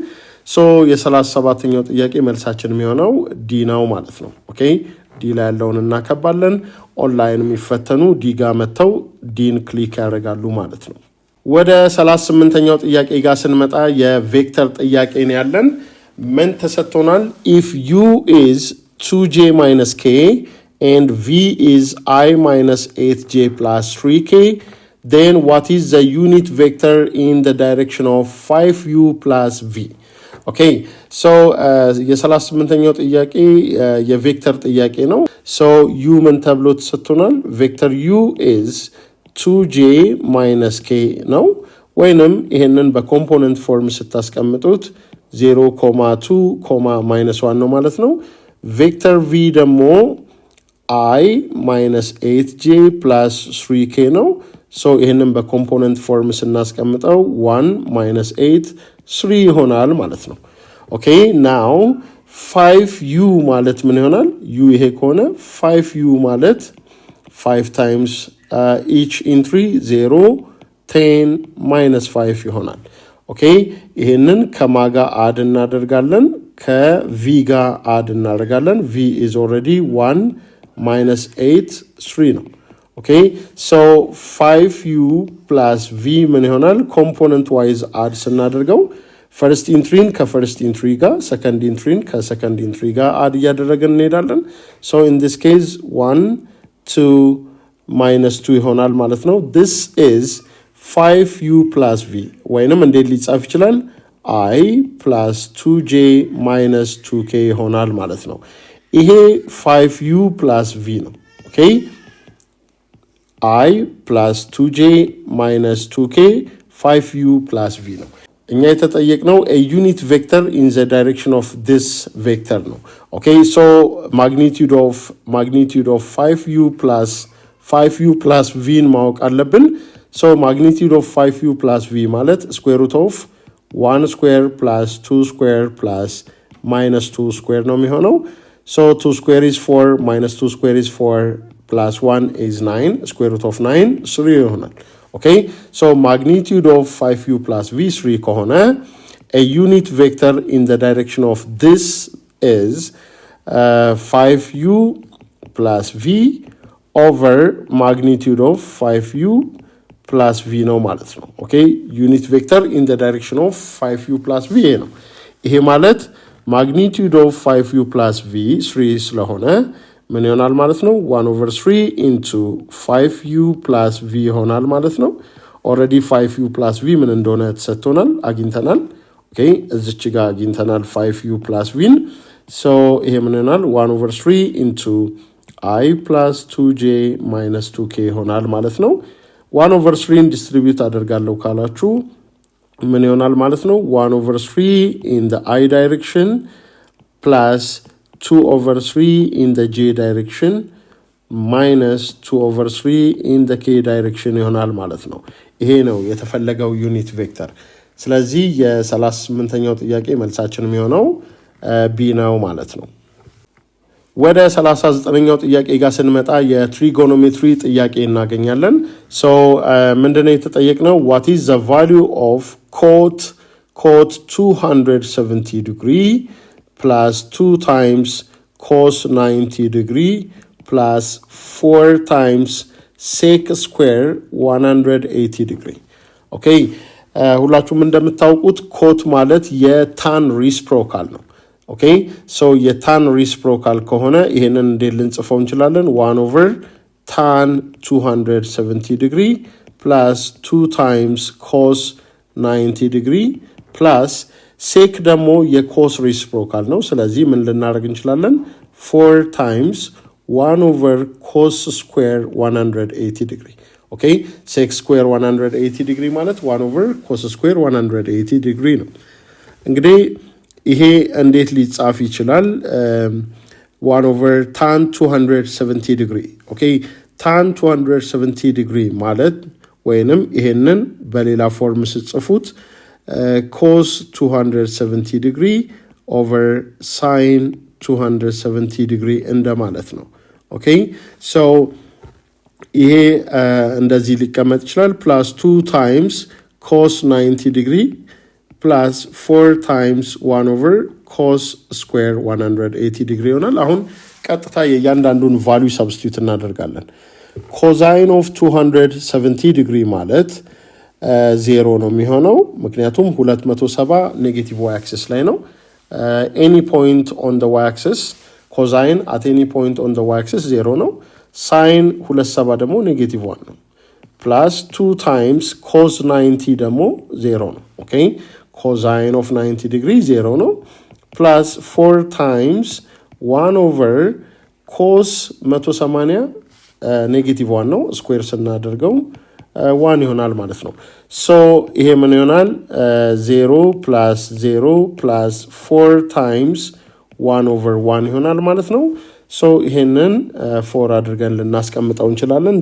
so የ37ኛው ጥያቄ መልሳችን የሚሆነው ዲ ነው ማለት ነው okay ዲ ላይ ያለውን እናከባለን ኦንላይን የሚፈተኑ ዲ ጋር መተው ዲን ክሊክ ያደርጋሉ ማለት ነው ወደ 38ኛው ጥያቄ ጋር ስንመጣ የቬክተር ጥያቄ ነው ያለን ምን ተሰጥቶናል if u is 2j minus k and v is I minus 8j plus 3k then what is the unit vector in the direction of 5u plus v okay so የ38ኛው ጥያቄ የቬክተር ጥያቄ ነው so u ምን ተብሎ ተሰጥቶናል vector u is 2j minus k ነው ወይንም ይሄንን በኮምፖነንት ፎርም ስታስቀምጡት 0,2, -1 ነው ማለት ነው vector v ደግሞ I minus 8j plus 3k ነው so ይሄንን በኮምፖነንት ፎርም ስናስቀምጠው 1 minus 8 3 ይሆናል ማለት ነው okay now 5u ማለት ምን ይሆናል u ይሄ ከሆነ 5u ማለት 5 times each entry 0 10 minus 5 ይሆናል okay ይሄንን ከማጋ አድ እናደርጋለን ከv ጋር አድ እናደርጋለን v is already 1 minus 8 3 ነው okay so 5u plus v ምን ይሆናል component wise add ስናደርገው first entry ከfirst entry ጋር second entry ከsecond entry ጋር add እያደረግን እንሄዳለን so in this case 1 2 minus 2 ይሆናል ማለት ነው this is 5u plus v ወይንም እንዴት ሊጻፍ ይችላል I plus 2j minus 2k ይሆናል ማለት ነው ይሄ 5u plus v ነው okay I plus 2j minus 2k 5u plus v ነው እኛ የተጠየቅነው a unit vector in the direction of this vector ነው okay so magnitude of 5u plus v ማወቅ አለብን so magnitude of 5u plus v ማለት square root of 1 square plus 2 square plus minus 2 square ነው የሚሆነው so 2 square is 4 minus 2 square is 4 plus 1 is 9 square root of 9 3 ይሆናል okay so magnitude of 5u plus v 3 ከሆነ a unit vector in the direction of this is 5u plus v over magnitude of 5u plus v ነው ማለት ነው okay unit vector in the direction of 5u plus v ነው ይሄ ማለት magnitude of 5u plus v 3 ስለሆነ ምን ይሆናል ማለት ነው 1 over 3 into 5u plus v ይሆናል ማለት ነው already 5u plus v ምን እንደሆነ ተሰጥቶናል አግኝተናል okay እዚች ጋር አግኝተናል 5u plus v so ይሄ ምን ይሆናል 1 over 3 into I plus 2j minus 2k ይሆናል ማለት ነው 1 over 3 distribute አደርጋለሁ ካላችሁ ምን ይሆናል ማለት ነው 1 over 3 in the I direction plus 2 over 3 in the j direction minus 2 over 3 in the k direction ይሆናል ማለት ነው ይሄ ነው የተፈለገው ዩኒት ቬክተር ስለዚህ የ38ኛው ጥያቄ መልሳችን የሚሆነው ቢ ነው ማለት ነው ወደ 39ኛው ጥያቄ ጋር ስንመጣ የትሪጎኖሜትሪ ጥያቄ እናገኛለን so ምንድነው የተጠየቅነው what is the value of cot 270 degree plus 2 times cos 90 degree plus 4 times sec square 180 degree okay ሁላችሁም እንደምታውቁት ኮት ማለት የታን ሪስፕሮካል ነው okay so የታን ሪስፕሮካል ከሆነ ይሄንን እንዴት ልንጽፈው እንችላለን 1 over tan 270 degree plus 2 times cos 90 degree plus sec ደግሞ የኮስ ሪስፕሮካል ነው ስለዚህ ምን ልናደርግ እንችላለን 4 times 1 over cos square 180 degree okay sec square 180 degree ማለት 1 over cos square 180 degree ነው እንግዲህ ይሄ እንዴት ሊጻፍ ይችላል 1 over tan 270 degree okay tan 270 degree ማለት ወይንም ይሄንን በሌላ ፎርም ሲጽፉት cos 270 degree over sin 270 degree እንደማለት ነው ኦኬ so ይሄ እንደዚህ ሊቀመጥ ይችላል plus 2 times cos 90 degree plus 4 times 1 over cos square 180 degree ይሆናል አሁን ቀጥታ የእያንዳንዱን ቫልዩ ሰብስቲዩት እናደርጋለን cosine of 270 degree ማለት 0 ነው የሚሆነው ምክንያቱም 270 ኔጌቲቭ y axis ላይ ነው any point on the y axis cosine at any point on the y axis 0 ነው sin 270 ደግሞ ኔጌቲቭ 1 ነው plus 2 times cos 90 ደግሞ 0 ነው okay cosine of 90 degree 0 ነው plus 4 times 1 over cos 180 ኔጌቲቭ 1 ነው ስኩዌር ስናደርገው 1 ይሆናል ማለት ነው so ይሄ ምን ይሆናል 0 plus 0 plus 4 times 1 over 1 ይሆናል ማለት ነው so ይሄንን 4 አድርገን ልናስቀምጠው እንችላለን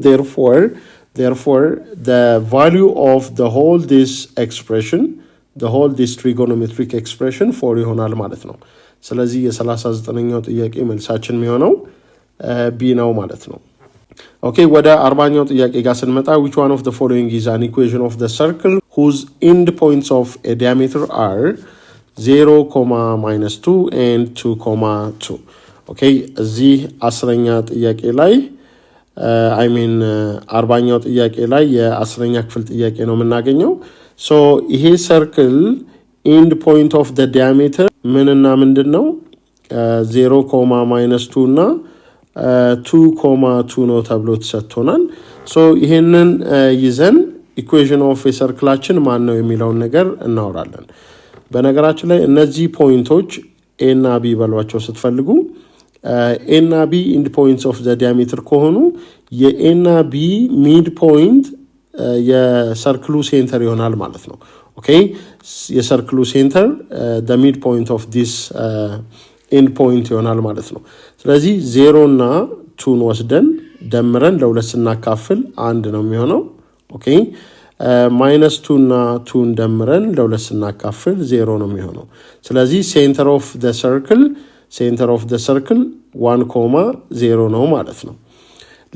therefore the value of the whole this expression the whole this trigonometric expression 4 ይሆናል ማለት ነው ስለዚህ የ39ኛው ጥያቄ መልሳችን የሚሆነው b ነው ማለት ነው Okay, ወደ 40ኛው ጥያቄ ጋር ስንመጣ which one of the following is an equation of the circle whose end points of a diameter are 0, -2 and 2, 2. Okay, እዚህ 10ኛ ጥያቄ ላይ I mean 40ኛው ጥያቄ ላይ የ10ኛ ክፍል ጥያቄ ነው የምናገኘው so ይሄ circle end point of the diameter ምንና ምንድነው 0, -2 እና 2, 2 ነው ተብሎ ተሰጥቶናል ሶ ይሄንን ይዘን ኢኩዌሽን ኦፍ ኤ ሰርክላችን ማን ነው የሚለውን ነገር እናወራለን በነገራችን ላይ እነዚህ ፖይንቶች a እና b ባሏቸው ስትፈልጉ a እና b ኢንድ ፖይንትስ ኦፍ ዘ ዲያሜትር ከሆኑ የa እና b ሚድ ፖይንት የሰርክሉ ሴንተር ይሆናል ማለት ነው ኦኬ የሰርክሉ ሴንተር the mid point of this end point ይሆናል ማለት ነው ስለዚህ 0 እና 2 ወስደን ደምረን ለሁለት ስናካፍል 1 ነው የሚሆነው ኦኬ -2 እና 2 ደምረን ለሁለት ስናካፍል 0 ነው የሚሆነው ስለዚህ center of the circle 1, 0 ነው ማለት ነው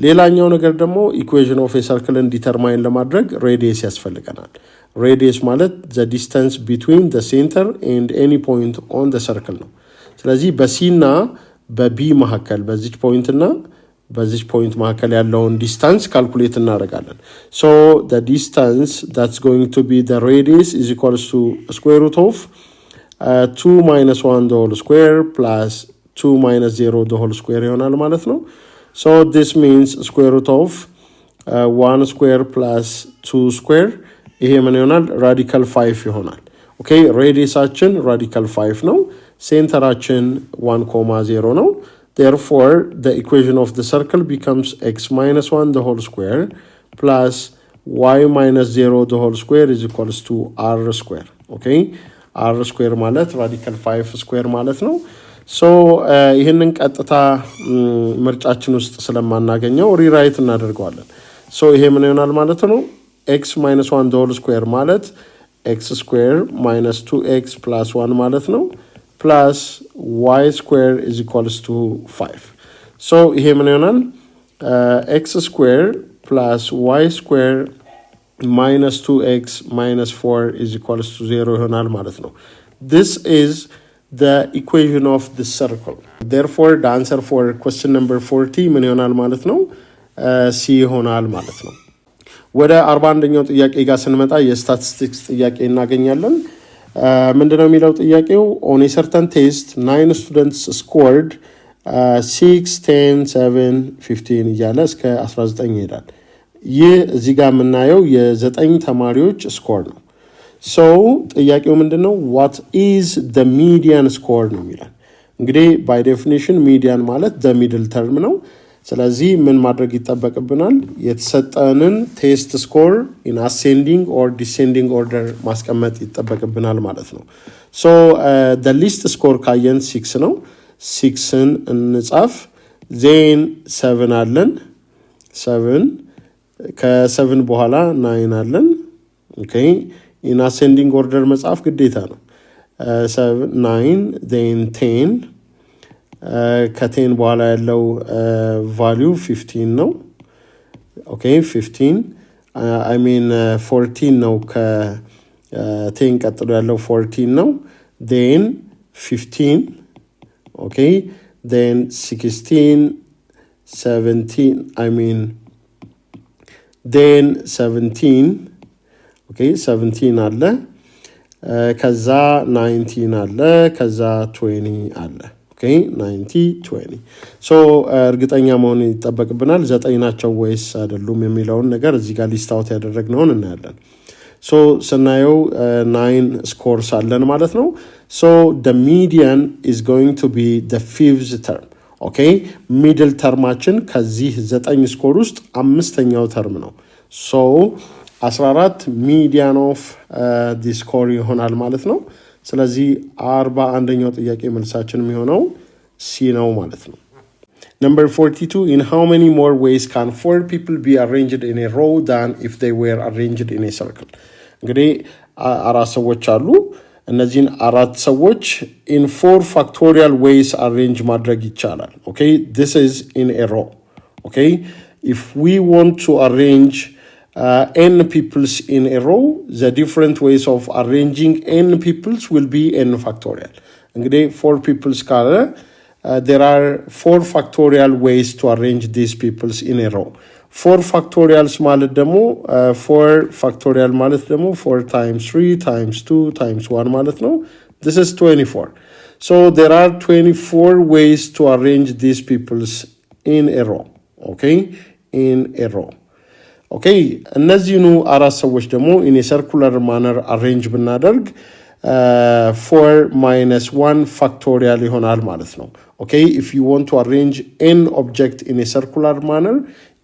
ሌላኛው ነገር ደግሞ equation of a circle ዲተርማይን ለማድረግ radius ያስፈልገናል radius ማለት the distance between the center and any point on the circle ነው ስለዚህ በሲ እና በቢ መሐከል በዚች ፖይንት እና በዚች ፖይንት መሐከል ያለውን ዲስታንስ ካልኩሌት እናደርጋለን so the distance that's going to be the radius is equals to square root of 2 - 1 the whole square plus 2 - 0 the whole square ይሆናል ማለት ነው so this means square root of 1 square plus 2 square ይሄ ምን ይሆናል radical 5 ይሆናል okay radiusአችን radical 5 ነው ሴንተራችን 1, 0 ነው therefore the equation of the circle becomes x - 1 the whole square plus y - 0 the whole square is equals to r square okay r square ማለት radical 5 square ማለት ነው so ይሄንን ቀጥታ ምርጫችን ውስጥ ስለማናገኘው ሪራይት እናደርገዋለን so ይሄ ምን ይሆናል ማለት ነው x - 1 the whole square ማለት x square minus 2x plus 1 ማለት ነው plus y square is equals to 5 so ይሄ ምን ይሆናል x square plus y square minus 2x minus 4 is equals to 0 ይሆናል ማለት ነው this is the equation of the circle therefore the answer for question number 40 ምን ይሆናል ማለት ነው c ይሆናል ማለት ነው ወደ 41ኛው ጥያቄ ጋር ስንመጣ የስታቲስቲክስ ጥያቄ እናገኛለን ምንድነው የሚለው ጥያቄው on a certain test 9 students scored 6 10 7 15 እያለ እስከ 19 ይሄዳል ይህ እዚህ ጋር የምናየው የ9 ተማሪዎች ስኮር ነው so ጥያቄው ምንድነው what is the median score ነው የሚለው እንግዲህ by definition median ማለት the middle term ነው ስለዚህ ምን ማድረግ ይተበቀብናል የተሰጠንን ቴስት ስኮር in ascending or descending order ማስቀመጥ ይተበቀብናል ማለት ነው so the least score ካየን 6 ነው 6ን እንጻፍ then 7 አለን 7 ከ7 በኋላ 9 አለን። ኦኬ ኢን አሴንዲንግ ኦርደር መጻፍ ግዴታ ነው። 7 9 then 10 ከ10 በኋላ ያለው ቫልዩ 15 ነው። ኦኬ 15 I mean 14 ነው። ከ10 ቀጥሎ ያለው 14 ነው። then 15 okay then 16 17 I mean then 17 okay 17 አለ። ከዛ 19 አለ። ከዛ 20 አለ። okay 90 20 so እርግጠኛ መሆን ይጠበቅብናል 9 ናቸው ወይስ አይደሉም የሚለውን ነገር እዚህ ጋር ሊስት አውት ያደረግነውን እናያለን። so ስናየው 9 scores አለን ማለት ነው። so the median is going to be the fifth term. okay middle termችን ከዚህ 9 ስኮር ውስጥ አምስተኛው ተርም ነው። so 14 median of the score ይሆናል ማለት ነው። ስለዚህ 41ኛው ጥያቄ መልሳችን የሚሆነው ሲ ነው ማለት ነው። Number 42 in how many more ways can 4 people be arranged in a row than if they were arranged in a circle? እንግዲህ አራት ሰዎች አሉ። እነዚህን አራት ሰዎች in 4 factorial ways arrange ማድረግ ይቻላል። okay this is in a row. okay if we want to arrange n peoples in a row the different ways of arranging n peoples will be n factorial. እንግዲህ 4 peoples ካለ there are 4 factorial ways to arrange these peoples in a row. 4 factorials ማለት ደግሞ 4 factorial ማለት ደግሞ 4 times 3 times 2 times 1 ማለት ነው. this is 24. so there are 24 ways to arrange these peoples in a row. okay in a row. okay እነዚህኑ አራት ሰዎች ደግሞ in a circular manner arrange ብናደርግ 4 minus 1 factorial ይሆናል ማለት ነው። okay if you want to arrange n object in a circular manner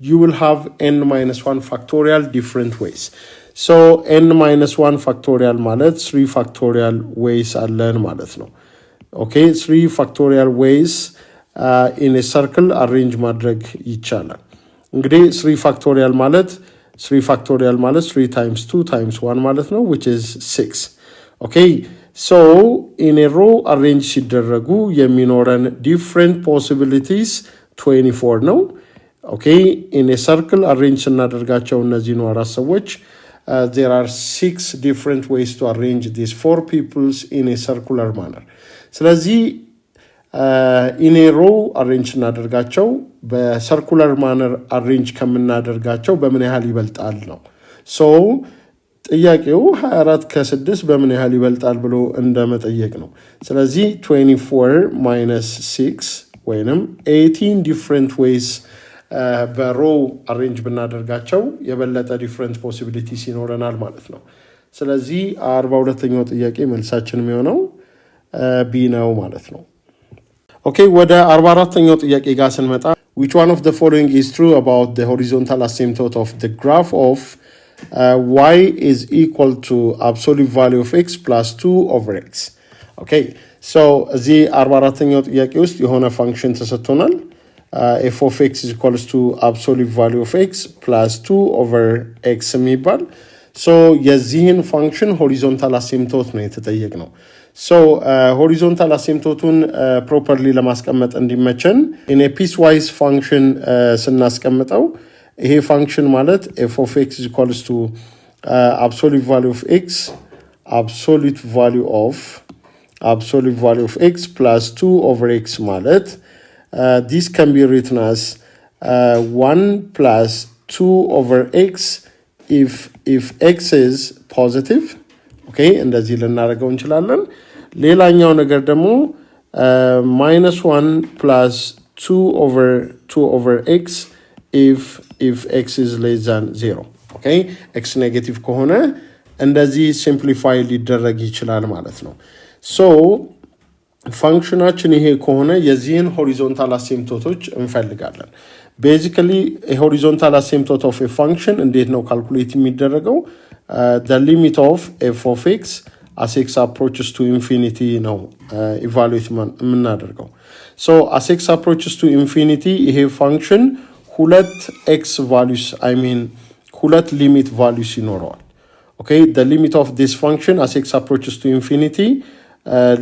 you will have n minus 1 factorial different ways. so n minus 1 factorial ማለት 3 factorial ways አለን ማለት ነው። okay 3 factorial ways in a circle arrange ማድረግ ይቻላል። እንግዲህ 3 factorial ማለት 3 times 2 times 1 ማለት ነው which is 6. okay so in a row arrange ሲደረጉ የሚኖረን different possibilities 24 ነው። okay in a circle arrange ስናደርጋቸው እነዚህ ነው አራት ሰዎች there are 6 different ways to arrange these 4 peoples in a circular manner. ስለዚህ in a row arrange ስናደርጋቸው በcircular manner arrange ከምናደርጋቸው በምን ያህል ይበልጣል ነው። so ጥያቄው 24 ከ6 በምን ያህል ይበልጣል ብሎ እንደመጠየቅ ነው። ስለዚህ 24 minus 6 ወይንም 18 different ways በrow arrange ብናደርጋቸው የበለጠ different possibilities ይኖረናል ማለት ነው። ስለዚህ 42ኛው ጥያቄ መልሳችን የሚሆነው ቢ ነው ማለት ነው። okay ወደ 44ኛው ጥያቄ ጋር ስንመጣ which one of the following is true about the horizontal asymptote of the graph of y is equal to absolute value of x plus 2 over x. okay so እዚህ 44ኛው ጥያቄ ውስጥ የሆነ ፋንክሽን ተሰጥቶናል f of x is equals to absolute value of x plus 2 over x የሚባል so የዚህን ፋንክሽን ሆሪዞንታል አሲምቶት ነው የተጠየቅነው። so horizontal asymptote properly ለማስቀመጥ እንዲመቸን in a piecewise function ስናስቀምጠው ይሄ ፋንክሽን ማለት f of x is equals to absolute value of x absolute value of x plus 2 over x ማለት this can be written as 1 plus 2 over x if x is positive. okay እንደዚህ ልናደርገው እንችላለን። ሌላኛው ነገር ደግሞ -1 plus 2 over x if x is less than 0. okay x negative ከሆነ እንደዚህ simplify ሊደረግ ይችላል ማለት ነው። so ፋንክሽናችን ይሄ ከሆነ የዚህን ሆሪዞንታል አሲምቶቶች እንፈልጋለን። basically a horizontal asymptote of a function እንዴት ነው ካልኩሌት የሚደረገው? the limit of f of x as x approaches to infinity ነው ኢቫሉዌት የምናደርገው። so as x approaches to infinity ይሄ ፋንክሽን ሁለት x values ሁለት limit values ይኖረዋል okay the limit of this function as x approaches to infinity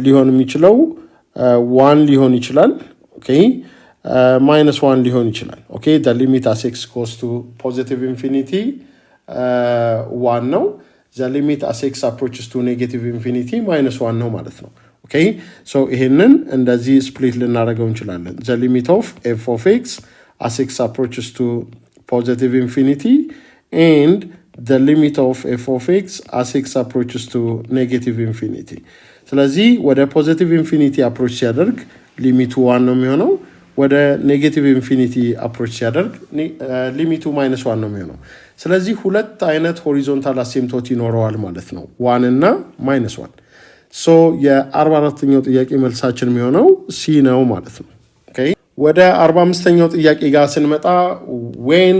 ሊሆን የሚችለው 1 ሊሆን ይችላል okay -1 ሊሆን ይችላል okay the limit as x goes to positive infinity 1 ነው the limit as x approaches to negative infinity -1 ነው ማለት ነው okay so ይሄንን እንደዚህ split ልናደርገው እንችላለን the limit of f of x as x approaches to positive infinity and the limit of f of x as x approaches to negative infinity ስለዚህ ወደ positive infinity approach ሲያደርግ ሊሚቱ 1 ነው የሚሆነው ወደ negative infinity approach ሲያደርግ ሊሚቱ -1 ነው የሚሆነው ስለዚህ ሁለት አይነት horizontal asymptote ይኖረዋል ማለት ነው 1 እና -1 so የ44ኛው ጥያቄ መልሳችን የሚሆነው c ነው ማለት ነው okay ወደ 45ኛው ጥያቄ ጋር ስንመጣ when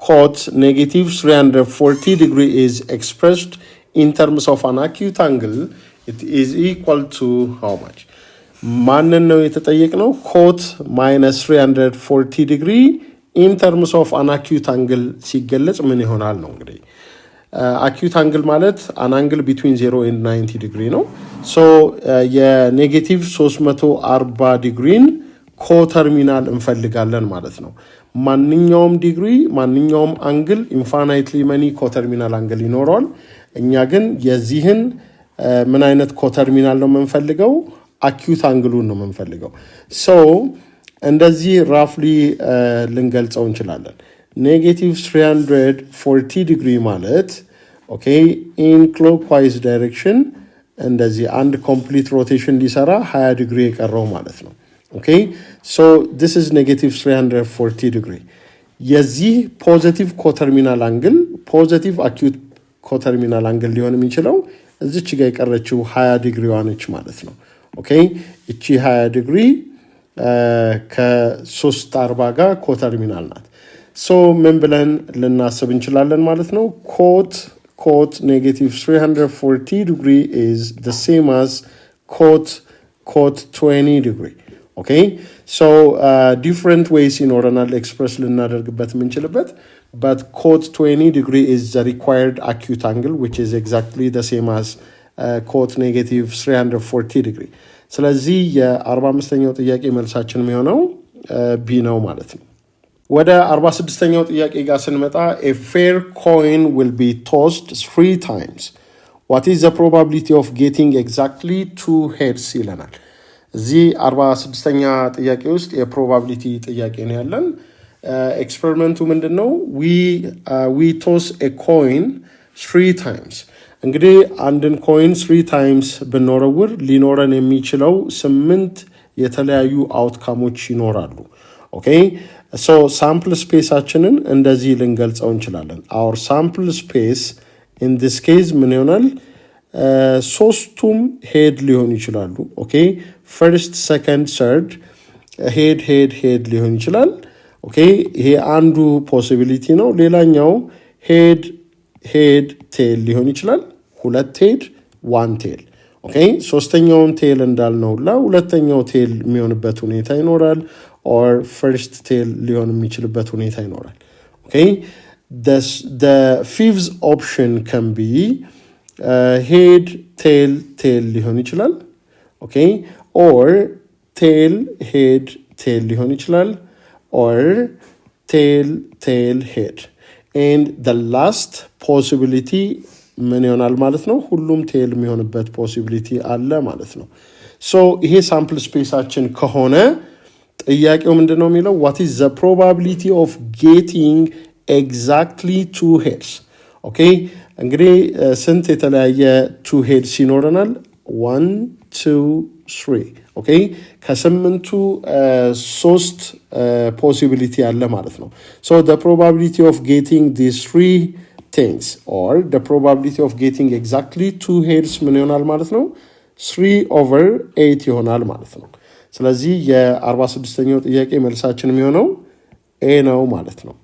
cot negative 340 degree is expressed in terms of an acute angle it is equal to how much ማንን ነው የተጠየቅነው cot minus 340 degree in terms of an acute angle ሲገለጽ ምን ይሆናል ነው እንግዲህ acute angle ማለት an angle between 0 and 90 degree ነው so የኔጌቲቭ 340 ዲግሪን ኮተርሚናል እንፈልጋለን ማለት ነው ማንኛውም ዲግሪ ማንኛውም አንግል ኢንፋይናይትሊ መኒ ኮተርሚናል አንግል ይኖራል እኛ ግን የዚህን ምን አይነት ኮተርሚናል ነው የምንፈልገው acute angle ነው የምንፈልገው so እንደዚህ ራፍሊ ልንገልጸው እንችላለን negative 340 degree ማለት okay in clockwise direction እንደዚህ አንድ complete rotation ሊሰራ 20 ዲግሪ የቀረው ማለት ነው okay so this is negative 340 degree የዚህ positive coterminal angle positive acute coterminal angle ሊሆን የሚችለው እዚች ጋር የቀረችው 20 ዲግሪ ዋነች ማለት ነው okay እቺ 20 ዲግሪ ከ340 ጋር ኮተርሚናል ናት so ምን ብለን ልናስብ እንችላለን ማለት ነው cot negative 340 degree is the same as cot 20 degree okay so different ways in order express ልናደርግበት ምንችልበት but cot 20 degree is the required acute angle which is exactly the same as cot negative 340 degree ስለዚህ የ45ኛው ጥያቄ መልሳችን የሚሆነው b ነው ማለት ነው ወደ 46ኛው ጥያቄ ጋር ስንመጣ a fair coin will be tossed 3 times what is the probability of getting exactly 2 heads ይለናል እዚህ 46ኛ ጥያቄ ውስጥ የፕሮባቢሊቲ ጥያቄ ነው ያለን ኤክስፐሪመንቱ ምንድነው we toss a coin 3 times እንግዲህ አንድን ኮይን 3 times ብንወረውር ሊኖረን የሚችለው 8 የተለያዩ አውትካሞች ይኖራሉ okay so sample spaceአችንን እንደዚህ ልንገልጸው እንችላለን our sample space in this case ምን ይሆናል ሶስቱም ሄድ ሊሆን ይችላሉ okay first second third ሄድ ሊሆን ይችላል okay ይሄ አንዱ ፖሲቢሊቲ ነው ሌላኛው ሄድ ቴል ሊሆን ይችላል ሁለት ሄድ ዋን ቴል okay ሶስተኛውን ቴል እንዳልነውላ ሁለተኛው ቴል የሚሆንበት ሁኔታ ይኖራል or first tail ሊሆን የሚችልበት ሁኔታ ይኖራል okay the fifth option can be head tail ሊሆን ይችላል okay or tail head tail ሊሆን ይችላል or tail head and the last possibility ምን ይሆናል ማለት ነው ሁሉም ቴል የሚሆንበት ፖሲቢሊቲ አለ ማለት ነው so ይሄ ሳምፕል ስፔሳችን ከሆነ ጥያቄው ምንድነው የሚለው what is the probability of getting exactly 2 heads okay እንግዲህ ስንት የተለያየ 2 heads ይኖረናል 1 2 3 okay ከስምንቱ 3 possibility አለ ማለት ነው so the probability of getting these 3 things or the probability of getting exactly 2 heads ምን ይሆናል ማለት ነው 3/8 ይሆናል ማለት ነው ስለዚህ የ46ኛው ጥያቄ መልሳችን የሚሆነው a ነው ማለት ነው